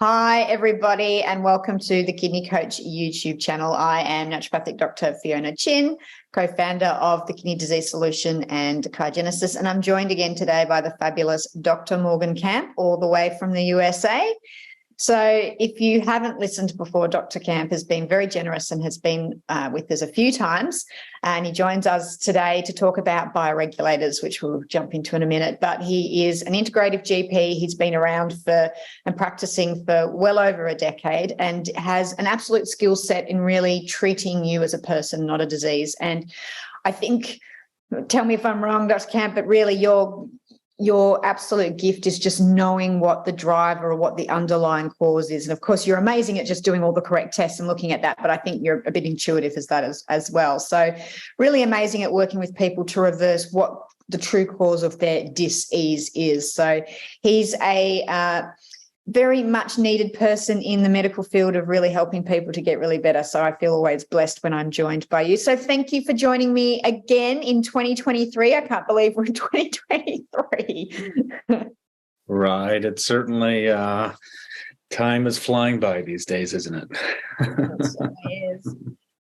Hi, everybody, and welcome to the Kidney Coach YouTube channel. I am naturopathic Dr. Fiona Chin, co-founder of the Kidney Disease Solution and Cargenesis, and I'm joined again today by the fabulous Dr. Morgan Camp, all the way from the USA. So if you haven't listened before, Dr. Camp has been very generous and has been with us a few times, and he joins us today to talk about bioregulators, which we'll jump into in a minute. But he is an integrative GP. He's been around for and practicing for well over a decade and has an absolute skill set in really treating you as a person, not a disease. And I think, tell me if I'm wrong, Dr. Camp, but really your absolute gift is just knowing what the driver or what the underlying cause is. And of course, you're amazing at just doing all the correct tests and looking at that, but I think you're a bit intuitive as that as well. So really amazing at working with people to reverse what the true cause of their dis-ease is. So he's a very much needed person in the medical field of really helping people to get really better. So I feel always blessed when I'm joined by you. So thank you for joining me again in 2023. I can't believe we're in 2023. Right. It's certainly, time is flying by these days, isn't it? It certainly is.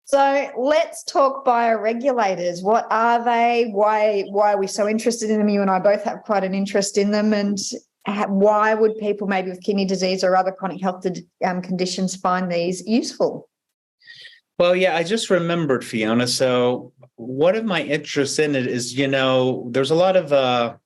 So let's talk bioregulators. What are they? Why are we so interested in them? You and I both have quite an interest in them. And why would people maybe with kidney disease or other chronic health conditions find these useful? Well, yeah, I just remembered, Fiona. So one of my interests in it is, there's a lot of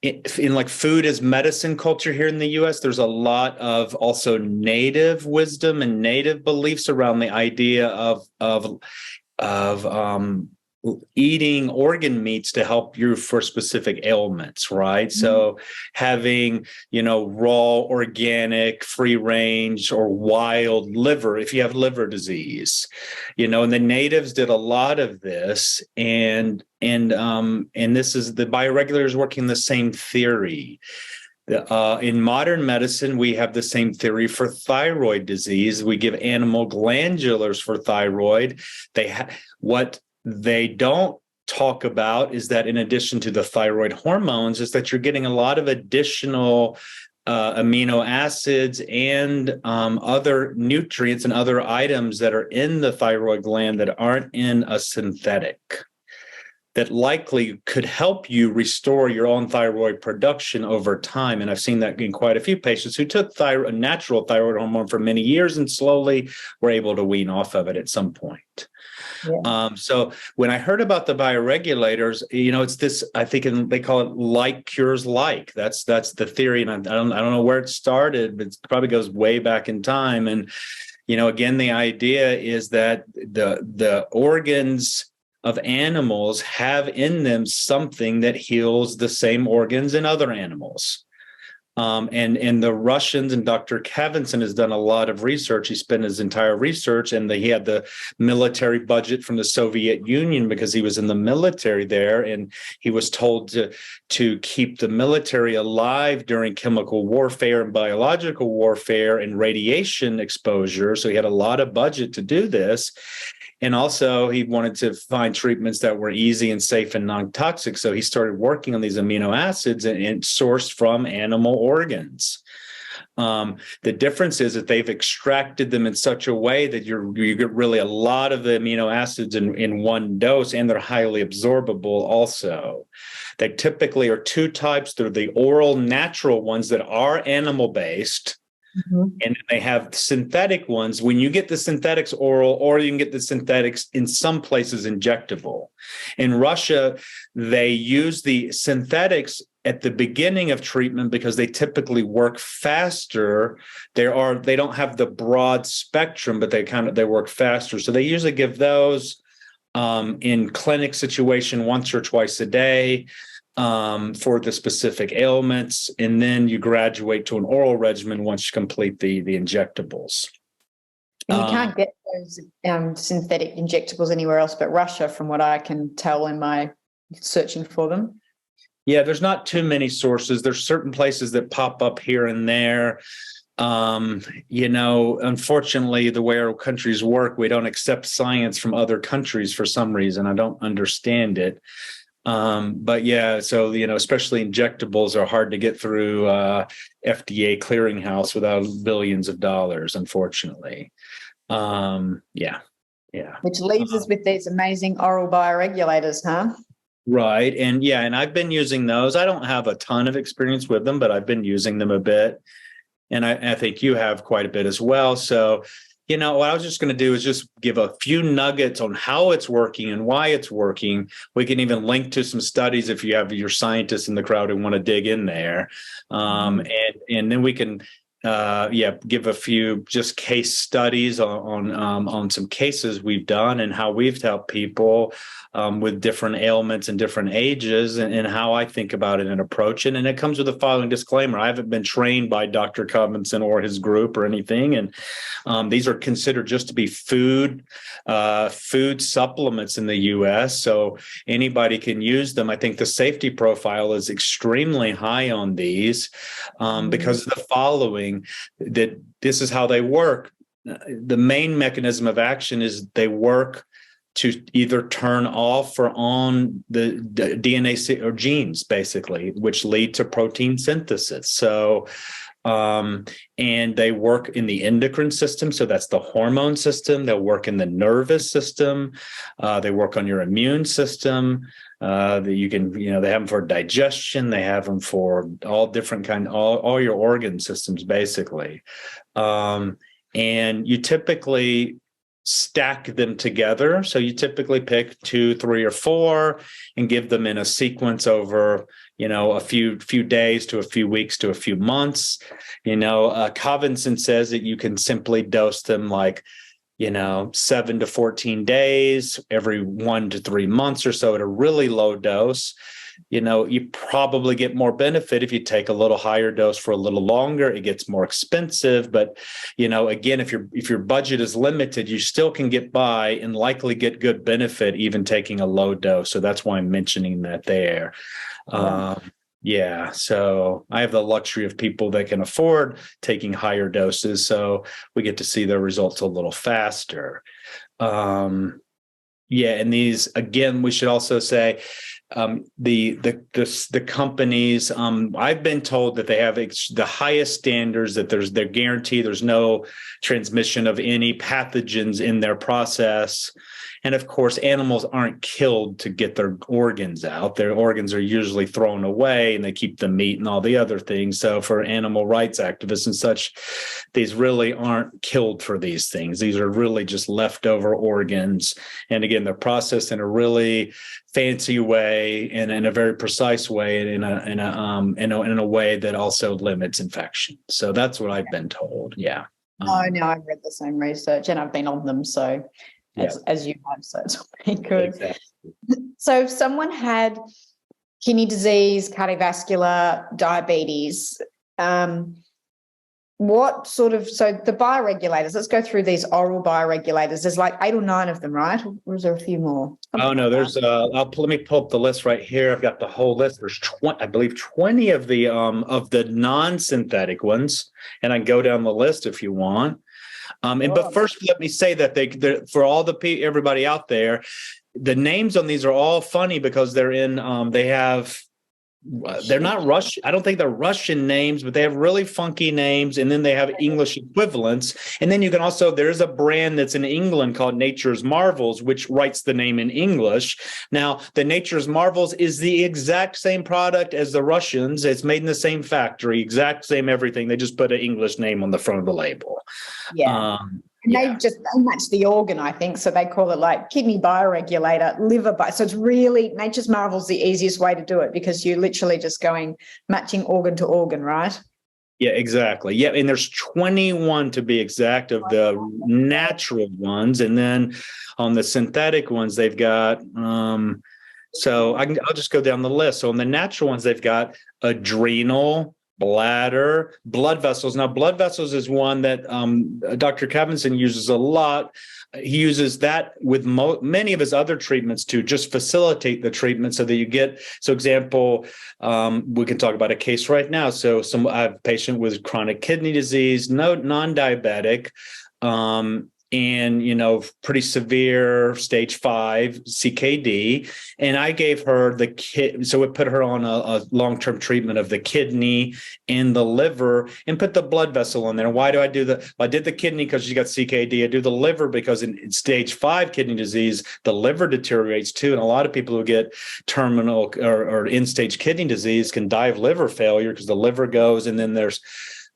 in like food as medicine culture here in the US, there's a lot of also native wisdom and native beliefs around the idea of eating organ meats to help you for specific ailments, right? Mm-hmm. So having, raw, organic, free range or wild liver, if you have liver disease, and the natives did a lot of this, and this is the bioregulators working the same theory. In modern medicine, we have the same theory for thyroid disease. We give animal glandulars for thyroid. What they don't talk about is that in addition to the thyroid hormones, is that you're getting a lot of additional amino acids and other nutrients and other items that are in the thyroid gland that aren't in a synthetic, that likely could help you restore your own thyroid production over time. And I've seen that in quite a few patients who took a natural thyroid hormone for many years and slowly were able to wean off of it at some point. Yeah. So when I heard about the bioregulators, it's this, I think they call it like cures like. That's the theory. And I don't know where it started, but it probably goes way back in time. And, again, the idea is that the organs of animals have in them something that heals the same organs in other animals. And the Russians, and Dr. Khavinson has done a lot of research. He spent his entire research, and he had the military budget from the Soviet Union because he was in the military there, and he was told to keep the military alive during chemical warfare and biological warfare and radiation exposure. So he had a lot of budget to do this. And also, he wanted to find treatments that were easy and safe and non-toxic. So he started working on these amino acids and sourced from animal organs. The difference is that they've extracted them in such a way that you get really a lot of the amino acids in one dose, and they're highly absorbable also. They typically are two types. They're the oral natural ones that are animal-based. Mm-hmm. And they have synthetic ones. When you get the synthetics oral, or you can get the synthetics in some places injectable. In Russia, they use the synthetics at the beginning of treatment because they typically work faster. They don't have the broad spectrum, but they work faster. So they usually give those in clinic situation once or twice a day. For the specific ailments, and then you graduate to an oral regimen once you complete the injectables. And you can't get those synthetic injectables anywhere else but Russia, from what I can tell in my searching for them. Yeah, there's not too many sources. There's certain places that pop up here and there. Unfortunately, the way our countries work, we don't accept science from other countries for some reason. I don't understand it. But yeah, so, especially injectables are hard to get through FDA clearinghouse without billions of dollars, unfortunately. Yeah. Which leaves us with these amazing oral bioregulators, huh? Right. And I've been using those. I don't have a ton of experience with them, but I've been using them a bit. And I think you have quite a bit as well. So, what I was just going to do is just give a few nuggets on how it's working and why it's working. We can even link to some studies if you have your scientists in the crowd who want to dig in there. And then we can give a few just case studies on some cases we've done and how we've helped people with different ailments and different ages, and how I think about it and approach it. And it comes with the following disclaimer: I haven't been trained by Dr. Khavinson or his group or anything, and these are considered just to be food supplements in the U.S., so anybody can use them. I think the safety profile is extremely high on these because of the following. That this is how they work. The main mechanism of action is they work to either turn off or on the DNA or genes, basically, which lead to protein synthesis. So, and they work in the endocrine system. So that's the hormone system. They'll work in the nervous system. They work on your immune system. That you can, they have them for digestion. They have them for all different all your organ systems, basically. And you typically stack them together. So you typically pick 2, 3, or 4 and give them in a sequence over, a few days to a few weeks to a few months. Khavinson says that you can simply dose them like, 7 to 14 days, every 1 to 3 months or so at a really low dose. You probably get more benefit if you take a little higher dose for a little longer. It gets more expensive, but again, if your budget is limited, you still can get by and likely get good benefit even taking a low dose. So that's why I'm mentioning that there. So I have the luxury of people that can afford taking higher doses, so we get to see their results a little faster. And these, again, we should also say, the companies, I've been told that they have the highest standards, that they're guaranteed there's no transmission of any pathogens in their process. And of course, animals aren't killed to get their organs out. Their organs are usually thrown away, and they keep the meat and all the other things. So for animal rights activists and such, these really aren't killed for these things. These are really just leftover organs. And again, they're processed in a really fancy way and in a very precise way, and in a way that also limits infection. So that's what I've been told. Yeah. No, I've read the same research and I've been on them. So as you have, so it's pretty good. Exactly. So if someone had kidney disease, cardiovascular, diabetes, what sort of, so the bioregulators, let's go through these oral bioregulators. There's like 8 or 9 of them, right? Or is there a few more? There's let me pull up the list right here. I've got the whole list. There's 20 of the non-synthetic ones, and I can go down the list if you want. But first, let me say that for all everybody out there, the names on these are all funny because they're in. They're not Russian. I don't think they're Russian names, but they have really funky names, and then they have English equivalents. And then you can also, there's a brand that's in England called Nature's Marvels, which writes the name in English. Now, the Nature's Marvels is the exact same product as the Russians. It's made in the same factory, exact same everything. They just put an English name on the front of the label. Yeah. They match the organ, I think. So they call it like Kidney Bioregulator, liver. So it's really, Nature's Marvel's the easiest way to do it because you're literally just matching organ to organ, right? Yeah, exactly. Yeah, and there's 21 to be exact of the natural ones. And then on the synthetic ones, they've got, so I'll just go down the list. So on the natural ones, they've got adrenal, bladder, blood vessels. Now, blood vessels is one that Dr. Khavinson uses a lot. He uses that with many of his other treatments to just facilitate the treatment so that you get, example, we can talk about a case right now. So I have a patient with chronic kidney disease, non-diabetic, and, pretty severe stage 5 CKD. And I gave her so it put her on a long-term treatment of the kidney and the liver and put the blood vessel in there. Why do I do I did the kidney because she got CKD. I do the liver because in stage 5 kidney disease, the liver deteriorates too. And a lot of people who get terminal or end-stage kidney disease can die of liver failure because the liver goes, and then there's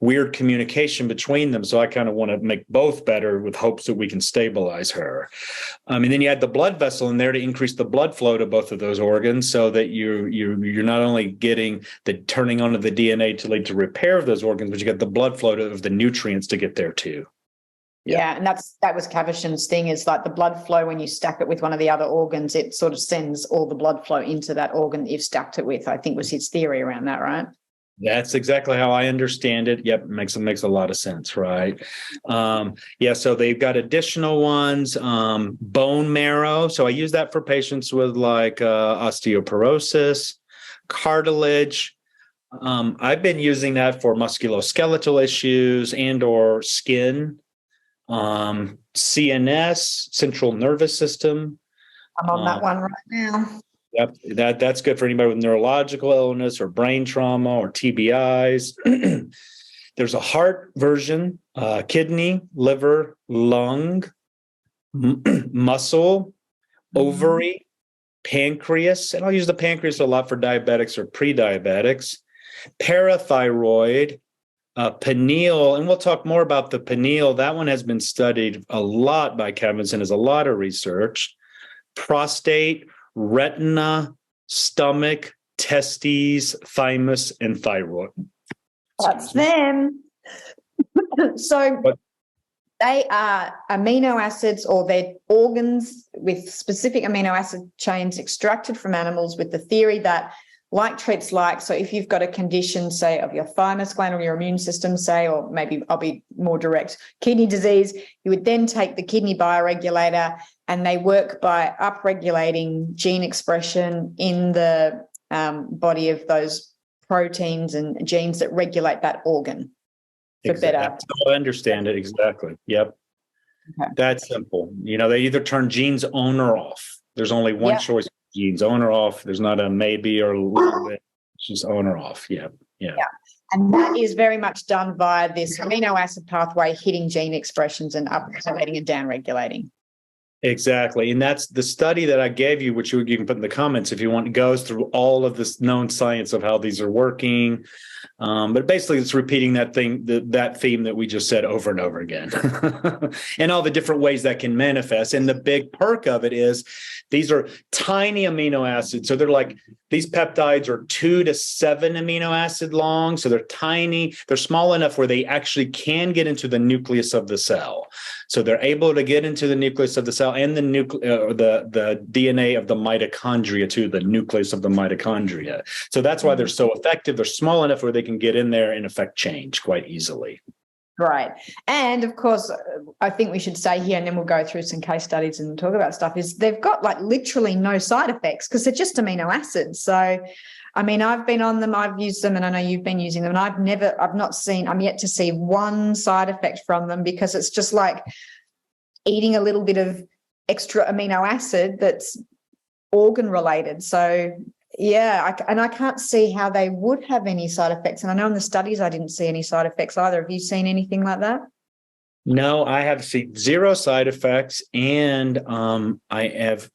weird communication between them. So I kind of want to make both better with hopes that we can stabilize her. And then you add the blood vessel in there to increase the blood flow to both of those organs so that you're not only getting the turning on of the DNA to lead to repair of those organs, but you get the blood flow of the nutrients to get there too. Yeah, and that was Khavinson's thing, is like the blood flow, when you stack it with one of the other organs, it sort of sends all the blood flow into that organ that you've stacked it with, I think was his theory around that, right? That's exactly how I understand it. Yep, makes a lot of sense, right? So they've got additional ones, bone marrow. So I use that for patients with like osteoporosis, cartilage. I've been using that for musculoskeletal issues and or skin, CNS, central nervous system. I'm on that one right now. Yep, that's good for anybody with neurological illness or brain trauma or TBIs. There's a heart version, kidney, liver, lung, muscle, ovary, pancreas, and I'll use the pancreas a lot for diabetics or pre-diabetics, parathyroid, pineal, and we'll talk more about the pineal. That one has been studied a lot by Khavinson. There's a lot of research. Prostate, retina, stomach, testes, thymus, and thyroid. That's them. So they are amino acids, or they're organs with specific amino acid chains extracted from animals, with the theory that like treats like. So if you've got a condition, say, of your thymus gland or your immune system, say, or maybe I'll be more direct, kidney disease, you would then take the kidney bioregulator, and they work by upregulating gene expression in the body of those proteins and genes that regulate that organ for better. I understand it. Exactly. Yep. Okay. That's simple. They either turn genes on or off. There's only one choice. Genes on or off. There's not a maybe or a little bit. It's just on or off. Yeah. And that is very much done via this amino acid pathway hitting gene expressions and upregulating and downregulating. Exactly. And that's the study that I gave you, which you can put in the comments if you want. It goes through all of this known science of how these are working. But basically, it's repeating that theme that we just said over and over again, and all the different ways that can manifest. And the big perk of it is these are tiny amino acids. So they're like, these peptides are 2 to 7 amino acid long. So they're tiny. They're small enough where they actually can get into the nucleus of the cell. So they're able to get into the nucleus of the cell and the DNA of the mitochondria too, the nucleus of the mitochondria. So that's why they're so effective. They're small enough where they can get in there and affect change quite easily. Right. And of course, I think we should say here, and then we'll go through some case studies and talk about stuff, is they've got like literally no side effects because they're just amino acids. So, I mean, I've been on them, I've used them, and I know you've been using them, and I'm yet to see one side effect from them, because it's just like eating a little bit of extra amino acid that's organ related. So yeah, I can't see how they would have any side effects. And I know in the studies I didn't see any side effects either. Have you seen anything like that? No, I have seen 0 side effects. And I have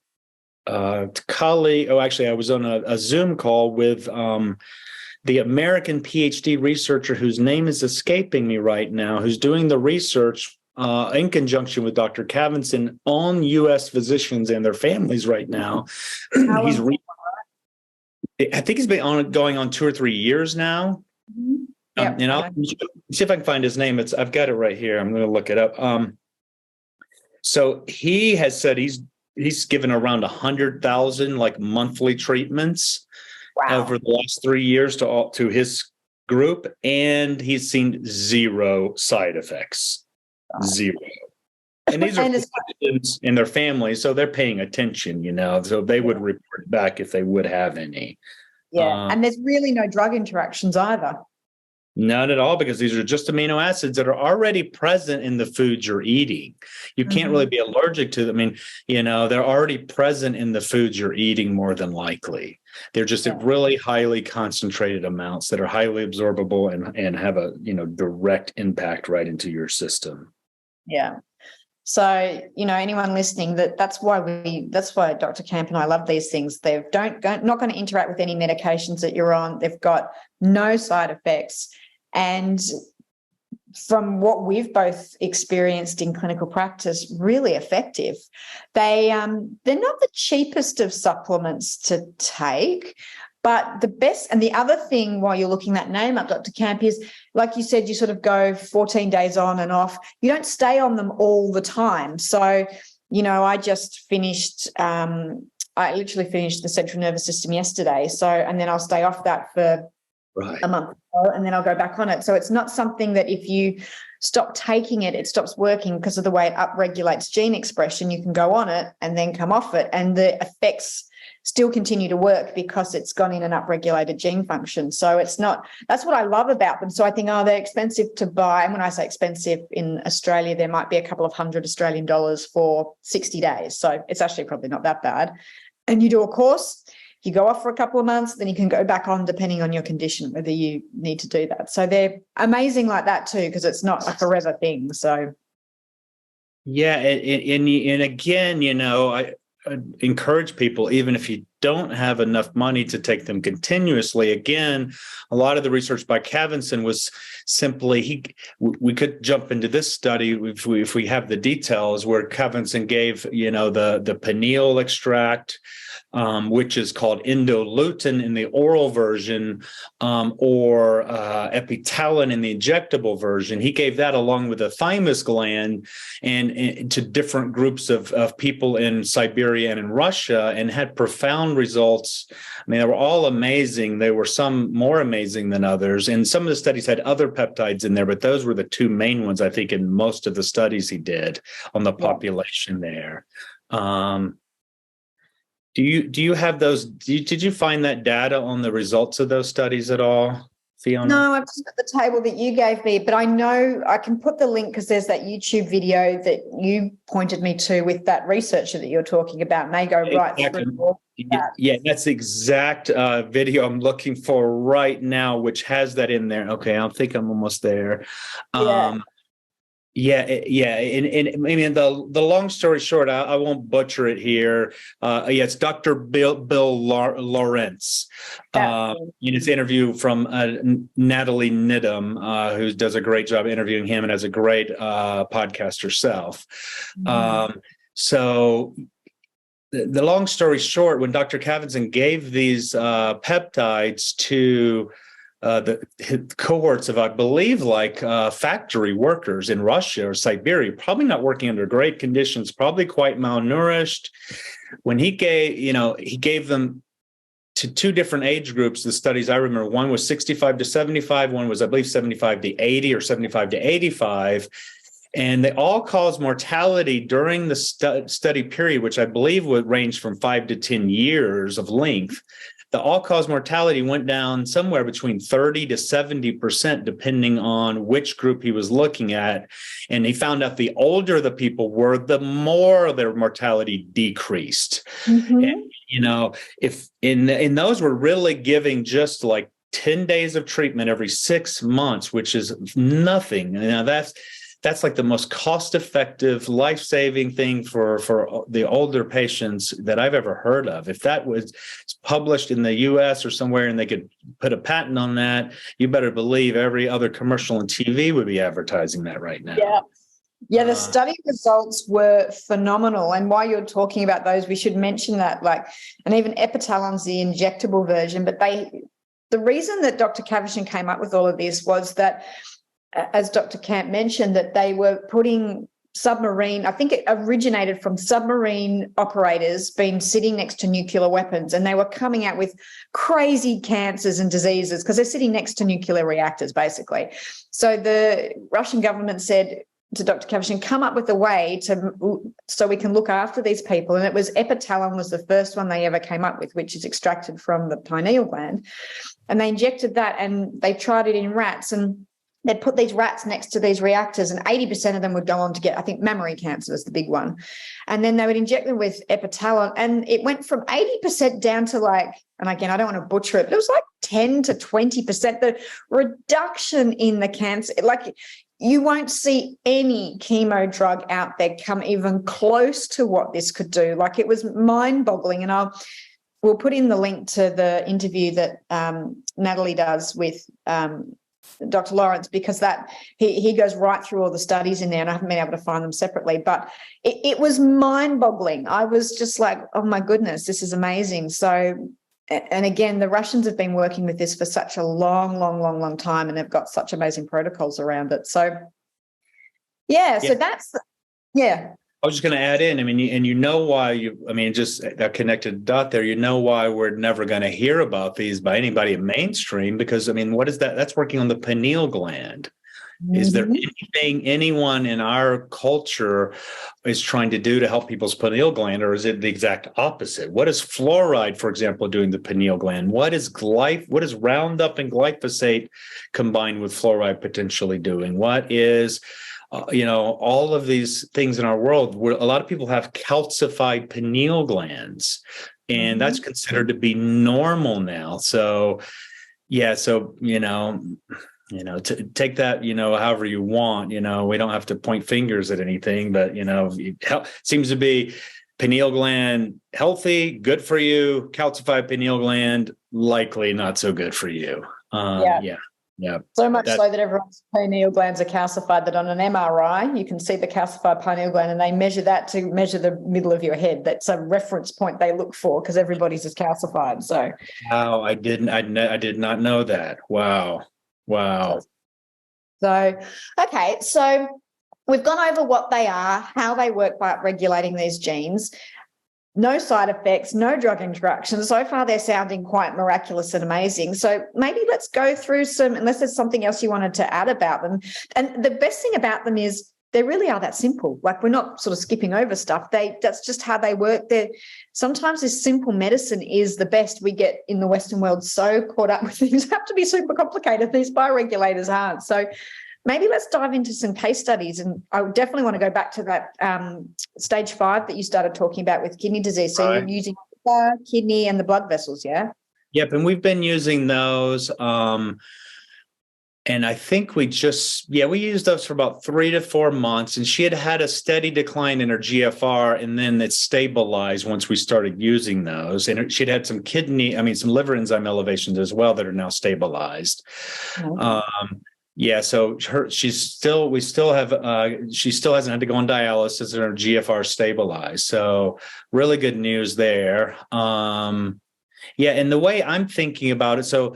colleague. Oh, actually, I was on a Zoom call with the American PhD researcher whose name is escaping me right now, who's doing the research in conjunction with Dr. Khavinson on U.S. physicians and their families right now. I think he's been going on 2 or 3 years now. Mm-hmm. And I'll see if I can find his name. I've got it right here. I'm going to look it up. So he has said he's given around 100,000 like monthly treatments over the last 3 years to his group, and he's seen 0 side effects. 0. And these are physicians and their families, so they're paying attention, so they would report back if they would have any. Yeah, and there's really no drug interactions either. Not at all, because these are just amino acids that are already present in the foods you're eating. You can't really be allergic to them. I mean, they're already present in the foods you're eating more than likely. They're just at really highly concentrated amounts that are highly absorbable and have a, direct impact right into your system. Yeah. So, anyone listening, that's why Dr. Camp and I love these things. They not going to interact with any medications that you're on. They've got no side effects. And from what we've both experienced in clinical practice, really effective. They're not the cheapest of supplements to take, but the best. And the other thing, while you're looking that name up, Dr. Camp, is, like you said, you sort of go 14 days on and off. You don't stay on them all the time. So, I just finished, I literally finished the central nervous system yesterday. So, and then I'll stay off that for a month, and then I'll go back on it. So it's not something that if you stop taking it, it stops working because of the way it upregulates gene expression. You can go on it and then come off it, and the effects still continue to work because it's gone in and upregulated gene function. So it's not, that's what I love about them. So I think, they're expensive to buy. And when I say expensive, in Australia, there might be a couple of $100 Australian for 60 days. So it's actually probably not that bad. And you do a course, you go off for a couple of months, then you can go back on depending on your condition, whether you need to do that. So they're amazing like that too, because it's not a forever thing. So, yeah. And again, I encourage people, even if you don't have enough money to take them continuously. Again, a lot of the research by Khavinson was simply, we could jump into this study if we have the details, where Khavinson gave, the pineal extract, which is called endolutin in the oral version, or epitalin in the injectable version. He gave that along with the thymus gland and to different groups of people in Siberia and in Russia, and had profound results. I mean, they were all amazing. There were some more amazing than others. And some of the studies had other peptides in there, but those were the two main ones, I think, in most of the studies he did on the population there. Do you have those? Did you find that data on the results of those studies at all, Fiona? No, I've just got the table that you gave me, but I know I can put the link because there's that YouTube video that you pointed me to with that researcher that you're talking about, and they go right through all that. Yeah, that's the exact video I'm looking for right now, which has that in there. Okay, I think I'm almost there. Yeah. And I mean, the long story short, I won't butcher it here. It's Dr. Bill Lawrence. In his interview from Natalie Needham, who does a great job interviewing him and has a great podcast herself. So the long story short, when Dr. Khavinson gave these peptides to the cohorts of, I believe, factory workers in Russia or Siberia, probably not working under great conditions, probably quite malnourished. When he gave them to two different age groups, the studies I remember, one was 65 to 75, one was, I believe, 75 to 80 or 75 to 85. And they all caused mortality during the study period, which I believe would range from 5 to 10 years of length. The all-cause mortality went down somewhere between 30 to 70%, depending on which group he was looking at. And he found out the older the people were, the more their mortality decreased. And, if in those were really giving just like 10 days of treatment every 6 months, which is nothing. Now that's like the most cost-effective, life-saving thing for the older patients that I've ever heard of. If that was published in the U.S. or somewhere and they could put a patent on that, you better believe every other commercial on TV would be advertising that right now. Yeah, the study results were phenomenal. And while you're talking about those, we should mention that, and even epitalin's the injectable version. But the reason that Dr. Khavinson came up with all of this was that, as Dr. Camp mentioned, that they were putting I think it originated from submarine operators being sitting next to nuclear weapons, and they were coming out with crazy cancers and diseases because they're sitting next to nuclear reactors, basically. So the Russian government said, to Dr. Khavinson, come up with a way so we can look after these people. And it was epitalon was the first one they ever came up with, which is extracted from the pineal gland. And they injected that, and they tried it in rats, and they'd put these rats next to these reactors, and 80% of them would go on to get, I think, mammary cancer was the big one. And then they would inject them with epitalon, and it went from 80% down to and again, I don't want to butcher it, but it was 10 to 20%. The reduction in the cancer, you won't see any chemo drug out there come even close to what this could do. It was mind-boggling. And we'll put in the link to the interview that Natalie does with Dr. Lawrence, because he goes right through all the studies in there, and I haven't been able to find them separately, but it was mind-boggling. I was just oh my goodness, this is amazing. So, and again, the Russians have been working with this for such a long time, and they've got such amazing protocols around it. So so that's, I was just going to add in, and why just a connected dot there, why we're never going to hear about these by anybody in mainstream, because, what is that? That's working on the pineal gland. Mm-hmm. Is there anything anyone in our culture is trying to do to help people's pineal gland, or is it the exact opposite? What is fluoride, for example, doing the pineal gland? What is Roundup and glyphosate combined with fluoride potentially doing? What is all of these things in our world where a lot of people have calcified pineal glands, and that's considered to be normal now. So, to take that, however you want, we don't have to point fingers at anything, but, it seems to be pineal gland healthy, good for you. Calcified pineal gland, likely not so good for you. Yeah. So much so that everyone's pineal glands are calcified that on an MRI, you can see the calcified pineal gland, and they measure that to measure the middle of your head. That's a reference point they look for, because everybody's is calcified. So, wow, I did not know that. Wow. So, okay. So we've gone over what they are, how they work by regulating these genes. No side effects, no drug interactions. So far, they're sounding quite miraculous and amazing. So maybe let's go through unless there's something else you wanted to add about them. And the best thing about them is they really are that simple. We're not sort of skipping over stuff. That's just how they work. Sometimes this simple medicine is the best. We get in the Western world so caught up with things have to be super complicated. These bioregulators aren't. So maybe let's dive into some case studies. And I definitely want to go back to that stage 5 that you started talking about with kidney disease. So You're using the kidney and the blood vessels, yeah? Yep. And we've been using those. And I think we used those for about 3 to 4 months. And she had a steady decline in her GFR, and then it stabilized once we started using those. And she'd had some some liver enzyme elevations as well that are now stabilized. Okay. So she still hasn't had to go on dialysis, and her GFR stabilized. So really good news there. And the way I'm thinking about it, so,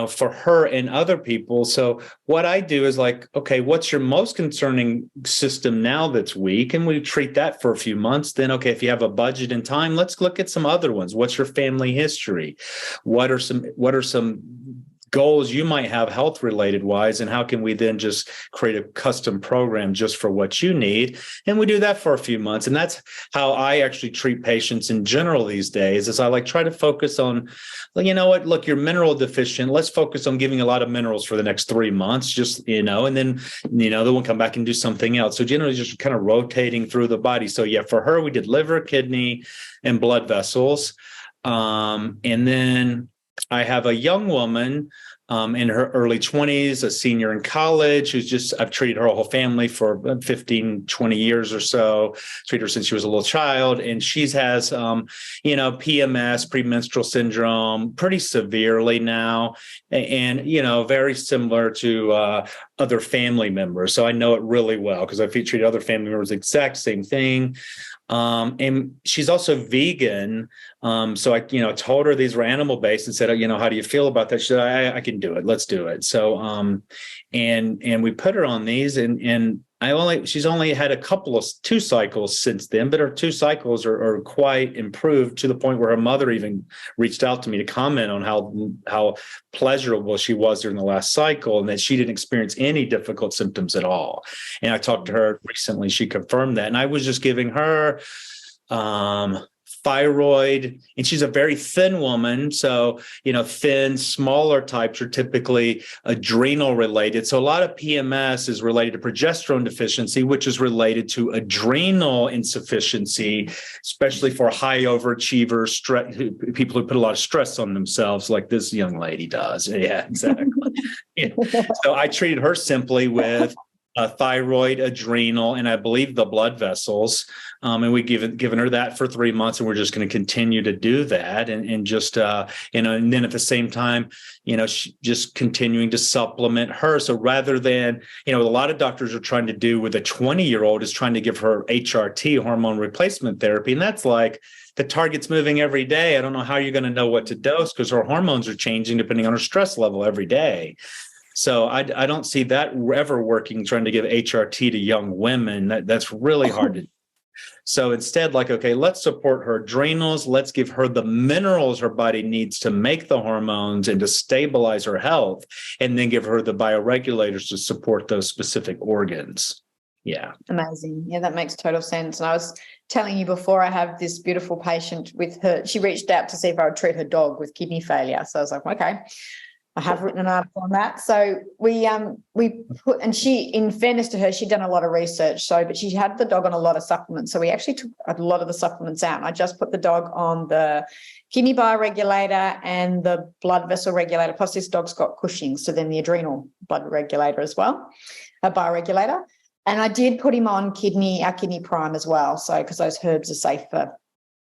for her and other people, so what I do is okay, what's your most concerning system now that's weak? And we treat that for a few months. Then, okay, if you have a budget and time, let's look at some other ones. What's your family history? What are some goals you might have health related wise, and how can we then just create a custom program just for what you need? And we do that for a few months. And that's how I actually treat patients in general these days, is I try to focus on, look, you're mineral deficient. Let's focus on giving a lot of minerals for the next 3 months, and then, then we'll come back and do something else. So generally just kind of rotating through the body. So for her, we did liver, kidney, and blood vessels. And then I have a young woman in her early 20s, a senior in college, I've treated her whole family for 15, 20 years or so, treated her since she was a little child. And she has, PMS, premenstrual syndrome, pretty severely now, and, very similar to other family members. So I know it really well because I've treated other family members, exact same thing. And she's also vegan. So I, told her these were animal-based and said, how do you feel about that? She said, I can do it. Let's do it. So, and we put her on these, and She's only had two cycles since then, but her 2 cycles are quite improved, to the point where her mother even reached out to me to comment on how pleasurable she was during the last cycle, and that she didn't experience any difficult symptoms at all. And I talked to her recently, she confirmed that. And I was just giving her Thyroid, and she's a very thin woman. So, thin, smaller types are typically adrenal related. So a lot of PMS is related to progesterone deficiency, which is related to adrenal insufficiency, especially for high overachievers, people who put a lot of stress on themselves, like this young lady does. Yeah, exactly. So I treated her simply with thyroid, adrenal, and I believe the blood vessels. And we've given her that for 3 months, and we're just going to continue to do that, and just and then at the same time, just continuing to supplement her. So rather than, a lot of doctors are trying to do with a 20-year-old is trying to give her HRT, hormone replacement therapy, and that's like, the target's moving every day. I don't know how you're going to know what to dose, because her hormones are changing depending on her stress level every day. So I don't see that ever working, trying to give HRT to young women. That's really hard to do. So instead, okay, let's support her adrenals. Let's give her the minerals her body needs to make the hormones and to stabilize her health, and then give her the bioregulators to support those specific organs. Yeah. Amazing. Yeah, that makes total sense. And I was telling you before, I have this beautiful patient with her. She reached out to see if I would treat her dog with kidney failure. So I was like, okay. I have written an article on that. So we put, and she, in fairness to her, she'd done a lot of research. But she had the dog on a lot of supplements. So we actually took a lot of the supplements out. And I just put the dog on the Kidney Bioregulator and the blood vessel regulator. Plus this dog's got Cushing's, so then the adrenal blood regulator as well, a bioregulator. And I did put him on our kidney prime as well. So, because those herbs are safe for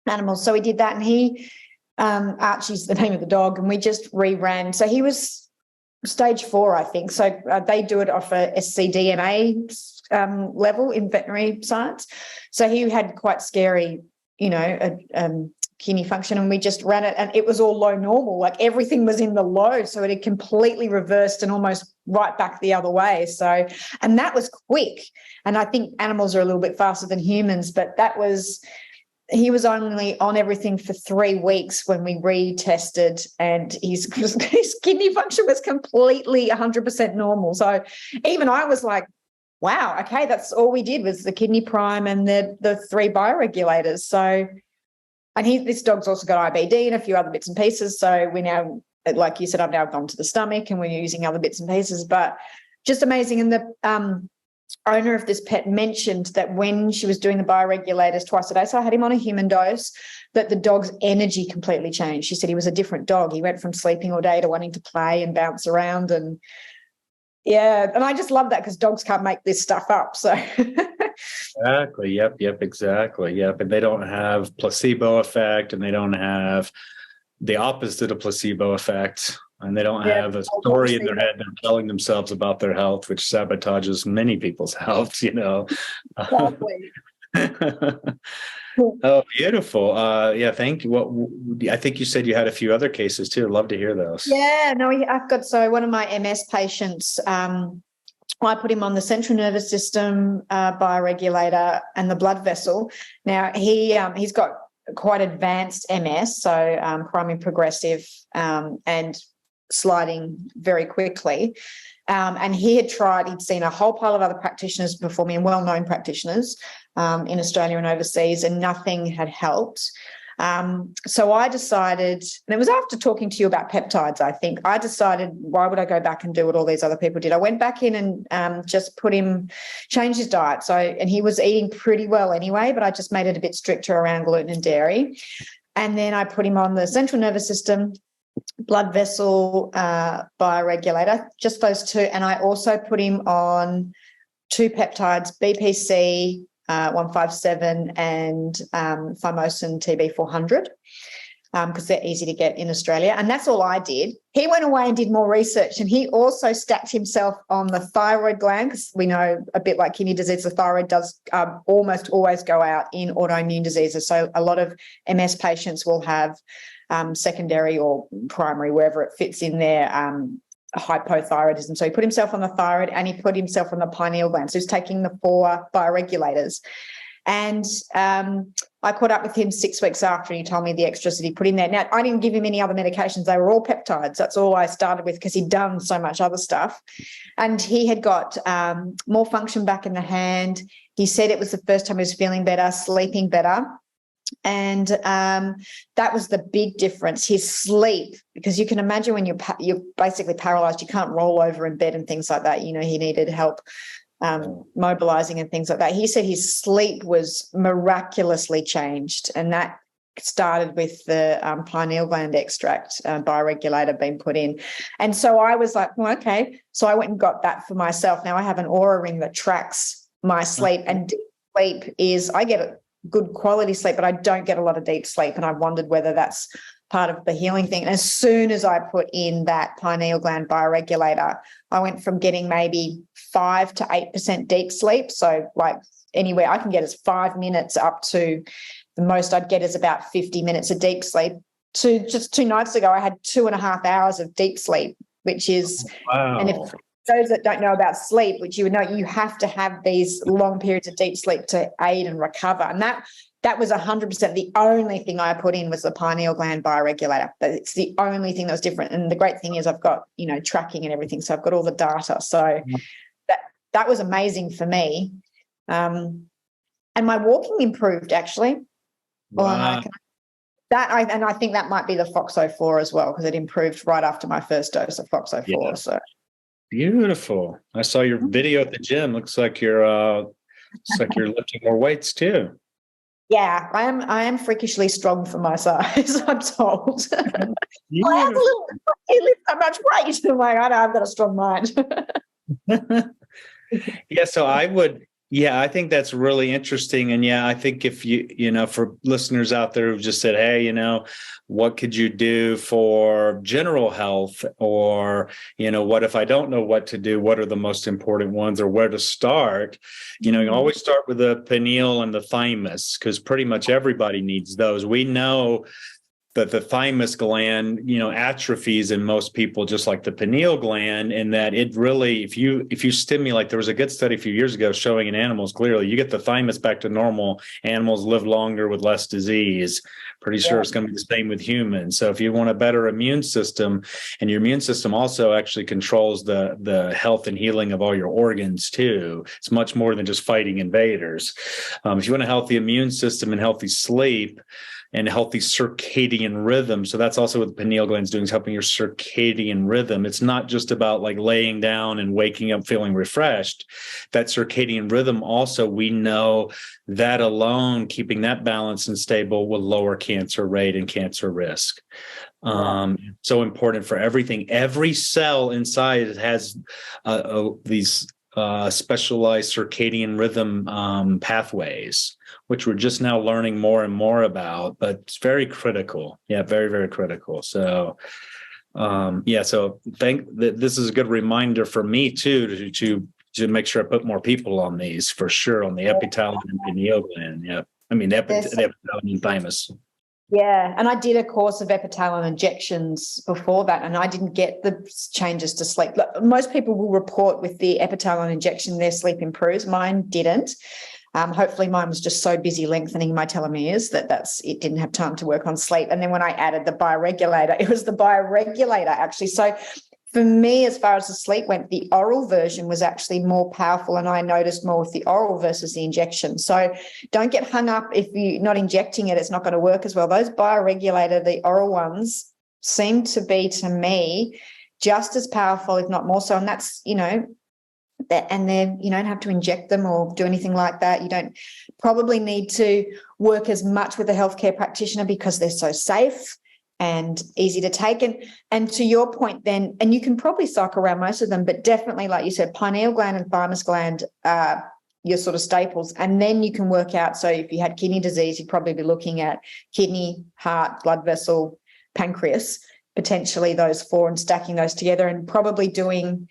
animals. So we did that, and he, Archie's the name of the dog, and we just reran. So he was stage 4, I think. So they do it off a SCDMA level in veterinary science. So he had quite scary, kidney function, and we just ran it, and it was all low normal. Like everything was in the low, so it had completely reversed and almost right back the other way. So, and that was quick. And I think animals are a little bit faster than humans, but he was only on everything for 3 weeks when we retested, and his kidney function was completely 100% normal. So even I was like, wow, okay, that's all we did was the kidney prime and the 3 bioregulators. So, and this dog's also got IBD and a few other bits and pieces. So we now, like you said, I've now gone to the stomach, and we're using other bits and pieces, but just amazing. And the owner of this pet mentioned that when she was doing the bioregulators twice a day, so I had him on a human dose, that the dog's energy completely changed. She said he was a different dog. He went from sleeping all day to wanting to play and bounce around. And yeah, and I just love that, because dogs can't make this stuff up. So exactly. Yep, exactly. Yep. And they don't have placebo effect, and they don't have the opposite of placebo effect. And they don't have a story in their head they're telling themselves about their health, which sabotages many people's health, Exactly. Oh, beautiful. Yeah, thank you. I think you said you had a few other cases too. I'd love to hear those. Yeah, no, I've got, so one of my MS patients, I put him on the central nervous system bioregulator and the blood vessel. Now he's got quite advanced MS, so primary progressive and sliding very quickly. And he'd seen a whole pile of other practitioners before me, and well-known practitioners in Australia and overseas, and nothing had helped. So I decided, and it was after talking to you about peptides, I think, I decided, why would I go back and do what all these other people did? I went back in and just changed his diet. So, and he was eating pretty well anyway, but I just made it a bit stricter around gluten and dairy. And then I put him on the central nervous system blood vessel bioregulator, just those 2. And I also put him on 2 peptides, BPC 157 and Thymosin TB400, because they're easy to get in Australia. And that's all I did. He went away and did more research, and he also stacked himself on the thyroid gland, because we know, a bit like kidney disease, the thyroid does almost always go out in autoimmune diseases. So a lot of MS patients will have secondary or primary, wherever it fits in their hypothyroidism. So he put himself on the thyroid and he put himself on the pineal gland. So he's taking the 4 bioregulators. And I caught up with him 6 weeks after, and he told me the extras that he put in there. Now, I didn't give him any other medications. They were all peptides. That's all I started with because he'd done so much other stuff. And he had got more function back in the hand. He said it was the first time he was feeling better, sleeping better. And that was the big difference. His sleep, because you can imagine when you're basically paralyzed, you can't roll over in bed and things like that. You know, he needed help mobilizing and things like that. He said his sleep was miraculously changed, and that started with the pineal gland extract bioregulator being put in. And so I was like, well, okay. So I went and got that for myself. Now I have an Aura ring that tracks my sleep, and deep sleep is, I get a good quality sleep, but I don't get a lot of deep sleep. And I wondered whether that's part of the healing thing. And as soon as I put in that pineal gland bioregulator, I went from getting maybe 5 to 8% deep sleep. So like anywhere I can get is 5 minutes up to the most I'd get is about 50 minutes of deep sleep. To just 2 nights ago, I had 2.5 hours of deep sleep, which is, wow. And if those that don't know about sleep, which you would know, you have to have these long periods of deep sleep to aid and recover. And that was 100%. The only thing I put in was the pineal gland bioregulator. But it's the only thing that was different. And the great thing is I've got, you know, tracking and everything. So I've got all the data. So that was amazing for me. And my walking improved, actually. Wow. I think that might be the FOXO4 as well, because it improved right after my first dose of FOXO4. Yeah. So beautiful. I saw your video at the gym. Looks like you're lifting more weights too. Yeah, I am freakishly strong for my size, I'm told. I have you lift so much weight. I'm like, I know, I've got a strong mind. Yeah, so I think that's really interesting. And yeah, I think if for listeners out there who just said, hey, what could you do for general health? Or, what if I don't know what to do? What are the most important ones, or where to start? You always start with the pineal and the thymus, because pretty much everybody needs those. We know that the thymus gland, atrophies in most people, just like the pineal gland, and that it really, if you stimulate, there was a good study a few years ago showing in animals, clearly, you get the thymus back to normal, animals live longer with less disease. Pretty sure it's going to be the same with humans. So if you want a better immune system, and your immune system also actually controls the health and healing of all your organs too. It's much more than just fighting invaders. If you want a healthy immune system and healthy sleep, and healthy circadian rhythm. So that's also what the pineal gland is doing, is helping your circadian rhythm. It's not just about like laying down and waking up feeling refreshed. That circadian rhythm also, we know that alone, keeping that balanced and stable, will lower cancer rate and cancer risk. So important for everything. Every cell inside has these specialized circadian rhythm pathways, which we're just now learning more and more about, but it's very critical. Yeah, very, very critical. So, so this is a good reminder for me too, to make sure I put more people on these, for sure, on the epitalon and pineal gland. Yeah. I mean, the epitalon and thymus. Yeah, and I did a course of epitalon injections before that, and I didn't get the changes to sleep. Most people will report with the epitalon injection their sleep improves. Mine didn't. Hopefully mine was just so busy lengthening my telomeres that it didn't have time to work on sleep. And then when I added the bioregulator, it was the bioregulator actually. So for me, as far as the sleep went, the oral version was actually more powerful, and I noticed more with the oral versus the injection. So don't get hung up if you're not injecting it, it's not going to work as well. Those bioregulator, the oral ones, seem to be, to me, just as powerful, if not more so. And that's, that, and then you don't have to inject them or do anything like that. You don't probably need to work as much with a healthcare practitioner because they're so safe and easy to take. And to your point then, and you can probably cycle around most of them, but definitely, like you said, pineal gland and thymus gland are your sort of staples. And then you can work out, so if you had kidney disease, you'd probably be looking at kidney, heart, blood vessel, pancreas, potentially those 4, and stacking those together, and probably doing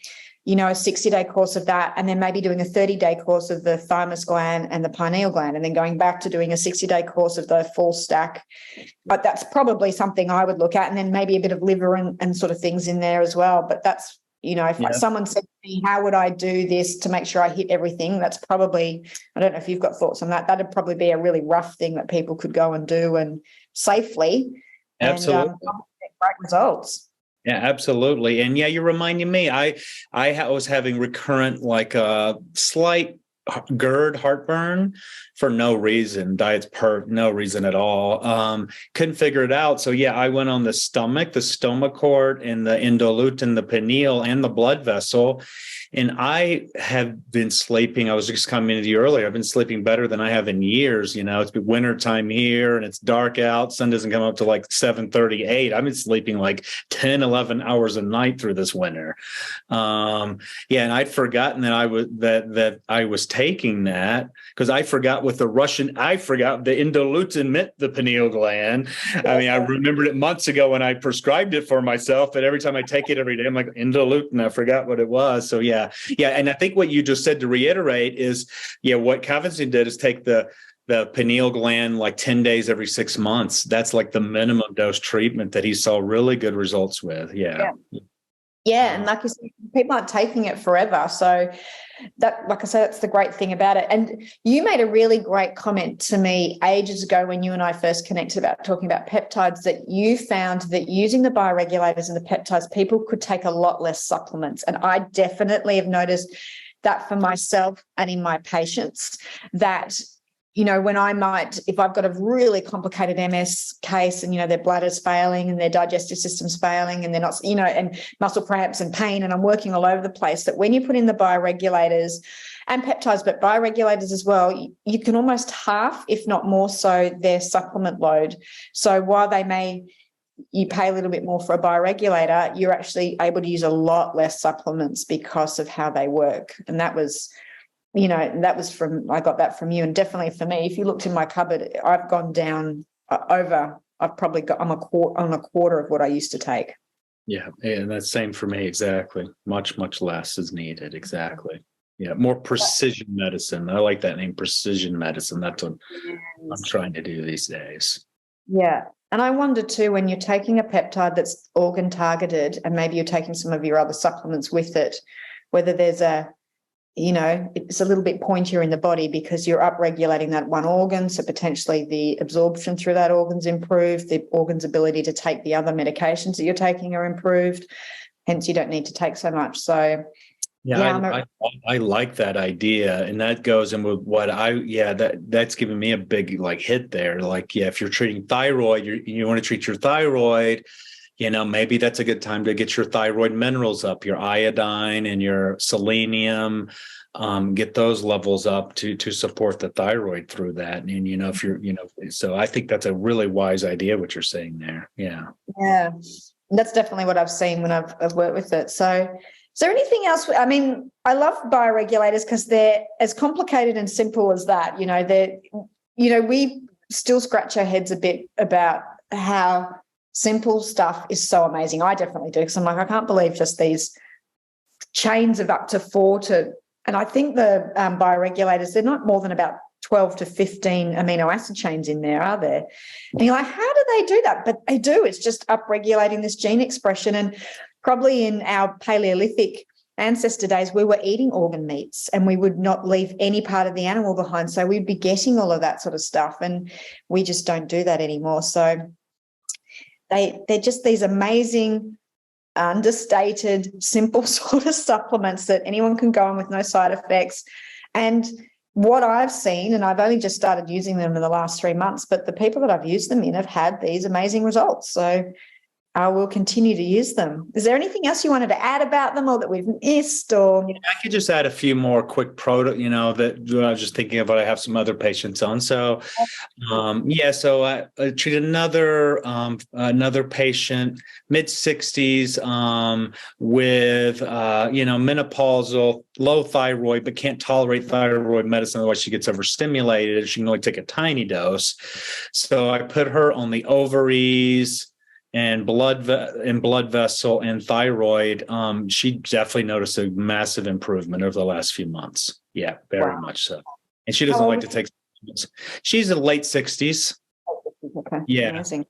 a 60-day course of that, and then maybe doing a 30-day course of the thymus gland and the pineal gland, and then going back to doing a 60-day course of the full stack. But that's probably something I would look at, and then maybe a bit of liver and sort of things in there as well. But that's, if someone said to me, how would I do this to make sure I hit everything? That's probably, I don't know if you've got thoughts on that. That'd probably be a really rough thing that people could go and do and safely. Absolutely. And get great results. Yeah, absolutely. And yeah, you're reminding me, I was having recurrent, like slight GERD, heartburn, for no reason. No reason at all. Couldn't figure it out. So yeah, I went on the stomach, the stomachord, and the endolutein, the pineal, and the blood vessel. And I have been sleeping. I was just coming to you earlier. I've been sleeping better than I have in years. It's been winter time here and it's dark out. Sun doesn't come up to like 7:38. I've been sleeping like 10, 11 hours a night through this winter. And I'd forgotten that I was taking that, because I forgot the endolutein meant the pineal gland. I mean, I remembered it months ago when I prescribed it for myself, but every time I take it every day, I'm like, endolutein, I forgot what it was. So yeah. And I think what you just said, to reiterate, is, what Khavinson did is take the pineal gland like 10 days every 6 months. That's like the minimum dose treatment that he saw really good results with. Yeah. And like you said, people aren't taking it forever. So that, like I said, that's the great thing about it. And you made a really great comment to me ages ago when you and I first connected about talking about peptides, that you found that using the bioregulators and the peptides, people could take a lot less supplements. And I definitely have noticed that for myself and in my patients, that when if I've got a really complicated MS case and, their bladder's failing and their digestive system's failing and they're not, and muscle cramps and pain, and I'm working all over the place, that when you put in the bioregulators and peptides, but bioregulators as well, you can almost half, if not more so, their supplement load. So while you pay a little bit more for a bioregulator, you're actually able to use a lot less supplements because of how they work. And that was... I got that from you, and definitely for me. If you looked in my cupboard, I've gone down I'm a quarter of what I used to take. Yeah, and that's same for me. Exactly. Much, much less is needed. Exactly. Yeah, more precision medicine. I like that name, precision medicine. That's what I'm trying to do these days. Yeah. And I wonder too, when you're taking a peptide that's organ targeted, and maybe you're taking some of your other supplements with it, whether there's it's a little bit pointier in the body because you're upregulating that one organ. So potentially the absorption through that organ's improved. The organ's ability to take the other medications that you're taking are improved. Hence, you don't need to take so much. So I like that idea. And that goes in with what that's giving me a big hit there. If you're treating thyroid, you want to treat your thyroid, maybe that's a good time to get your thyroid minerals up, your iodine and your selenium, get those levels up to support the thyroid through that. And, if you're, so I think that's a really wise idea, what you're saying there. Yeah. Yeah. That's definitely what I've seen when I've worked with it. So is there anything else? I mean, I love bioregulators because they're as complicated and simple as that. We still scratch our heads a bit about how simple stuff is so amazing. I definitely do, because I'm like, I can't believe just these chains of up to 4 to, and I think the bioregulators, they're not more than about 12 to 15 amino acid chains in there, are there? And you're like, how do they do that? But they do. It's just upregulating this gene expression. And probably in our Paleolithic ancestor days, we were eating organ meats and we would not leave any part of the animal behind. So we'd be getting all of that sort of stuff. And we just don't do that anymore. So they're just these amazing, understated, simple sort of supplements that anyone can go on with no side effects. And what I've seen, and I've only just started using them in the last 3 months, but the people that I've used them in have had these amazing results. So I will continue to use them. Is there anything else you wanted to add about them or that we've missed? Or I could just add a few more quick that I was just thinking about. I have some other patients on. So, so I treated another patient, mid-60s, with menopausal, low thyroid, but can't tolerate thyroid medicine. Otherwise, she gets overstimulated. She can only take a tiny dose. So I put her on the ovaries and blood vessel and thyroid. She definitely noticed a massive improvement over the last few months. Yeah, very much so. And she doesn't like to take supplements. She's in late 60s. Okay. Yeah. Amazing.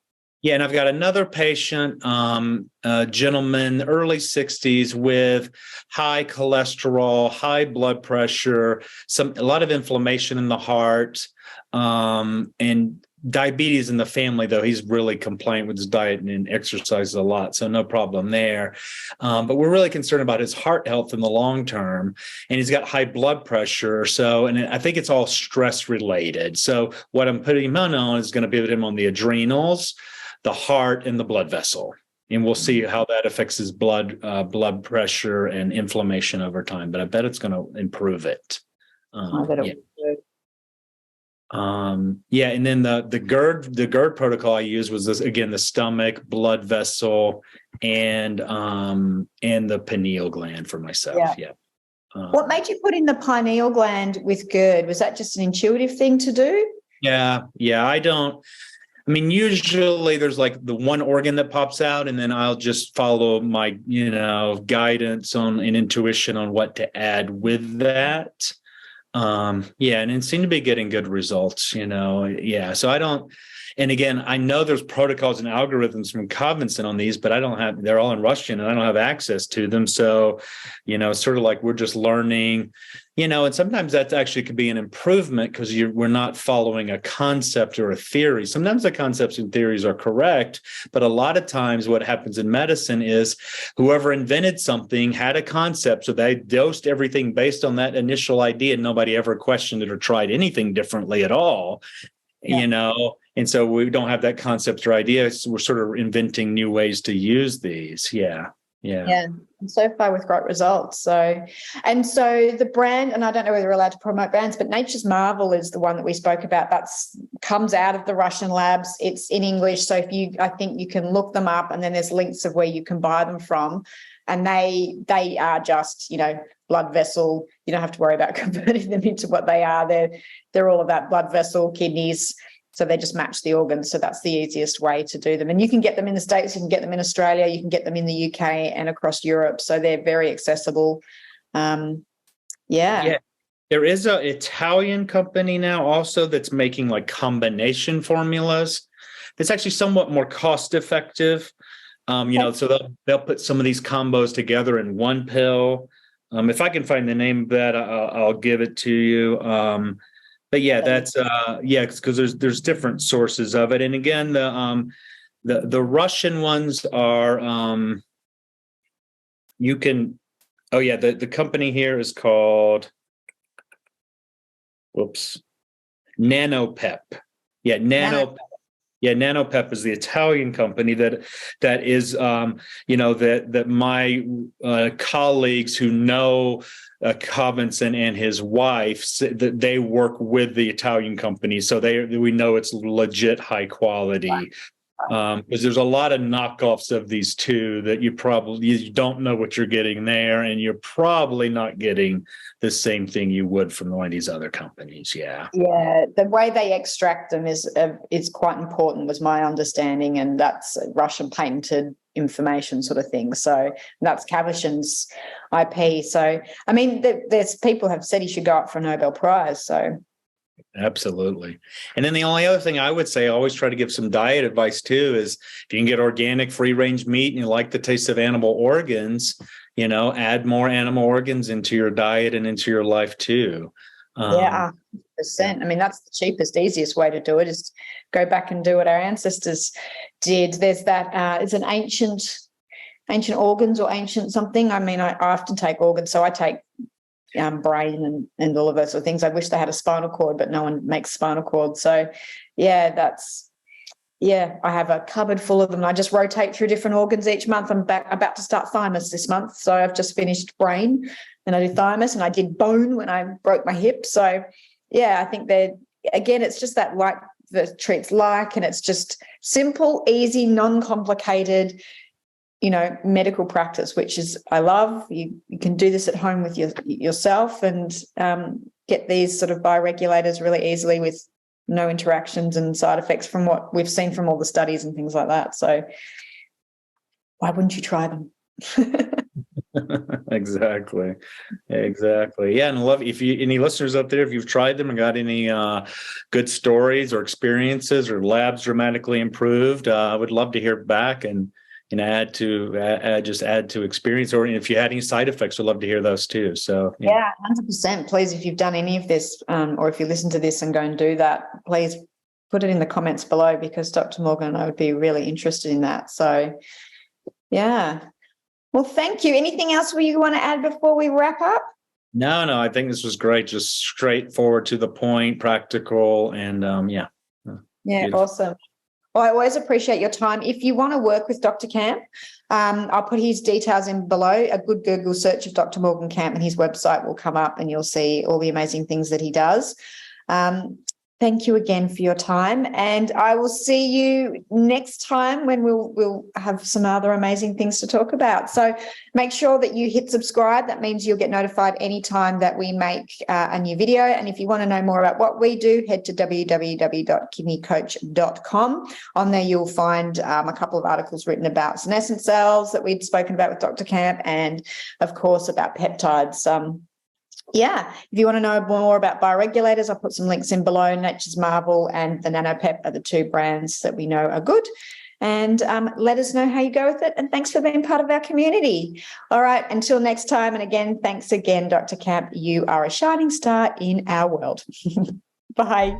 Yeah, and I've got another patient, a gentleman, early 60s, with high cholesterol, high blood pressure, a lot of inflammation in the heart, and diabetes in the family, though he's really compliant with his diet and exercises a lot, so no problem there. But we're really concerned about his heart health in the long term, and he's got high blood pressure. And I think it's all stress related. So what I'm putting him on is going to put him on the adrenals, the heart, and the blood vessel. And we'll see how that affects his blood pressure and inflammation over time. But I bet it's going to improve it. Yeah. And then the GERD protocol I used was this, again, the stomach, blood vessel, and the pineal gland for myself. Yeah. What made you put in the pineal gland with GERD? Was that just an intuitive thing to do? Yeah. Usually there's like the one organ that pops out, and then I'll just follow my, guidance and intuition on what to add with that. And it seemed to be getting good results, So I don't, and again, I know there's protocols and algorithms from Khavinson on these, but they're all in Russian and I don't have access to them. So, sort of like we're just learning, and sometimes that actually could be an improvement because we're not following a concept or a theory. Sometimes the concepts and theories are correct, but a lot of times what happens in medicine is whoever invented something had a concept. So they dosed everything based on that initial idea. And nobody ever questioned it or tried anything differently at all, And so we don't have that concept or idea. So we're sort of inventing new ways to use these. Yeah. And so far with great results. So the brand, and I don't know whether we're allowed to promote brands, but Nature's Marvel is the one that we spoke about. That's comes out of the Russian labs. It's in English. So I think you can look them up, and then there's links of where you can buy them from. And they are just, blood vessel. You don't have to worry about converting them into what they are. They're all about blood vessel, kidneys. So they just match the organs. So that's the easiest way to do them. And you can get them in the States, you can get them in Australia, you can get them in the UK and across Europe. So they're very accessible. There is an Italian company now also that's making like combination formulas. It's actually somewhat more cost effective. So they'll put some of these combos together in one pill. If I can find the name of that, I'll give it to you. But yeah, that's because there's different sources of it. And again, the Russian ones are the company here is called NANOPEP. Yeah, NANOPEP. Yeah, NANOPEP is the Italian company that is, that my colleagues who know Khavinson and his wife, that they work with the Italian company, so we know it's legit high quality. Because there's a lot of knockoffs of these two that you don't know what you're getting there, and you're probably not getting the same thing you would from one of these other companies. Yeah, the way they extract them is quite important, was my understanding, and that's Russian patented information sort of thing. So that's Khavinson's IP. So I mean, there's people have said he should go up for a Nobel Prize. So. Absolutely. And then the only other thing I would say, I always try to give some diet advice too, is if you can get organic free range meat and you like the taste of animal organs, add more animal organs into your diet and into your life too. 100%. I mean, that's the cheapest, easiest way to do it, is go back and do what our ancestors did. There's that, it's an ancient organs or ancient something. I mean, I often take organs, so I take brain and all of those sort of things. I wish they had a spinal cord, but no one makes spinal cord. So I have a cupboard full of them. I just rotate through different organs each month. I'm about to start thymus this month. So I've just finished brain, and I do thymus, and I did bone when I broke my hip. So I think it's just that like the treats like, and it's just simple, easy, non-complicated, medical practice, which is, I love. You can do this at home with yourself and get these sort of bioregulators really easily with no interactions and side effects from what we've seen from all the studies and things like that. So why wouldn't you try them? Exactly. Yeah. And love, if you, any listeners out there, if you've tried them and got any good stories or experiences or labs dramatically improved, I would love to hear back and add to experience. Or if you had any side effects, we'd love to hear those too. So yeah, 100%. Please, if you've done any of this, or if you listen to this and go and do that, please put it in the comments below, because Dr. Morgan and I would be really interested in that. So, yeah. Well, thank you. Anything else you want to add before we wrap up? No, I think this was great. Just straightforward to the point, practical, and Yeah, beautiful. awesome. Well, I always appreciate your time. If you want to work with Dr. Camp, I'll put his details in below. A good Google search of Dr. Morgan Camp and his website will come up, and you'll see all the amazing things that he does. Thank you again for your time, and I will see you next time when we'll have some other amazing things to talk about. So make sure that you hit subscribe. That means you'll get notified anytime that we make a new video. And if you want to know more about what we do, head to www.kidneycoach.com. On there, you'll find a couple of articles written about senescent cells that we've spoken about with Dr. Camp, and of course about peptides. If you want to know more about bioregulators, I'll put some links in below. Nature's Marvel and the NANOPEP are the two brands that we know are good. And let us know how you go with it. And thanks for being part of our community. All right, until next time. And again, thanks again, Dr. Camp. You are a shining star in our world. Bye.